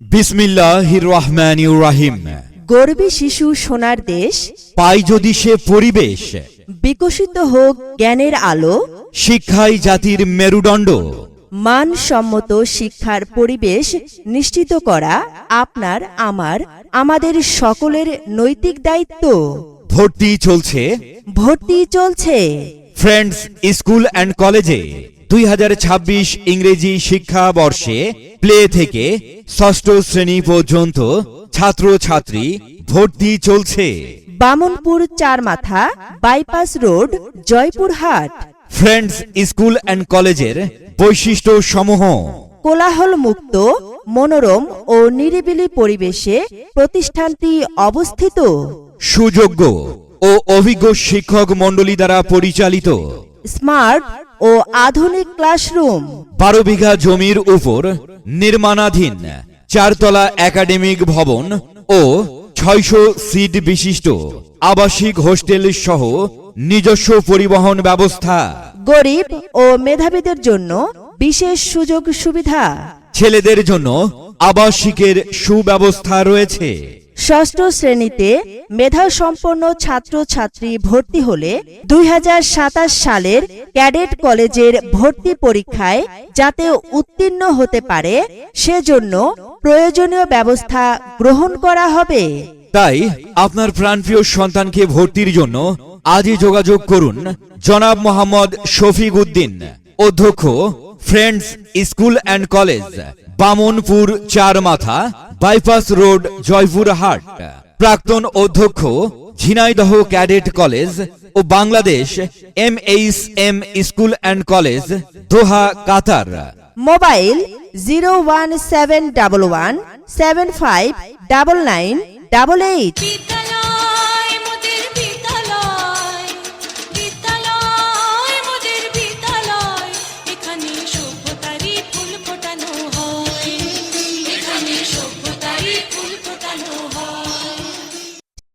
বিসমিল্লাহির রহমানির রহিম। গর্বে শিশু সোনার দেশ, পাই যদি সে পরিবেশ, বিকশিত হোক জ্ঞানের আলো, শিক্ষাই জাতির মেরুদণ্ড। মানসম্মত শিক্ষার পরিবেশ নিশ্চিত করা আপনার, আমাদের সকলের নৈতিক দায়িত্ব। ভর্তি চলছে ভর্তি চলছে ফ্রেন্ডস স্কুল অ্যান্ড কলেজে। 2026 ইংরেজি শিক্ষাবর্ষে প্লে থেকে ষষ্ঠ শ্রেণী পর্যন্ত ছাত্রছাত্রী ভর্তি চলছে। Bamanpur Charmatha bypass road, Joypurhat. Friends school and কলেজের বৈশিষ্ট্য সমূহ: কোলাহল মুক্ত, মনোরম ও নিরিবিলি পরিবেশে প্রতিষ্ঠানটি অবস্থিত। সুযোগ্য ও অভিজ্ঞ শিক্ষক মণ্ডলী দ্বারা পরিচালিত। স্মার্ট ও আধুনিক ক্লাসরুম। 12 বিঘা জমির উপর নির্মাণাধীন 4 তলা একাডেমিক ভবন ও 600 সিট বিশিষ্ট আবাসিক হোস্টেল সহ নিজস্ব পরিবহন ব্যবস্থা। গরিব ও মেধাবীদের জন্য বিশেষ সুযোগ সুবিধা। ছেলেদের জন্য আবাসিকের সুব্যবস্থা রয়েছে। ষষ্ঠ শ্রেণীতে মেধাসম্পন্ন ছাত্রছাত্রী ভর্তি হলে 2027 সালের ক্যাডেট কলেজের ভর্তি পরীক্ষায় যাতে উত্তীর্ণ হতে পারে সেজন্য প্রয়োজনীয় ব্যবস্থা গ্রহণ করা হবে। তাই আপনার প্রাণপ্রিয় সন্তানকে ভর্তির জন্য আজই যোগাযোগ করুন জনাব মোহাম্মদ শফিক উদ্দিন, অধ্যক্ষ, friends school and college, Bamanpur Charmatha bypass road, Joypurhat. প্রাক্তন অধ্যক্ষ, ঝিনাইদহ ক্যাডেট কলেজ ও Bangladesh MHM school and college, Doha, Qatar. Mobile 01711 759988।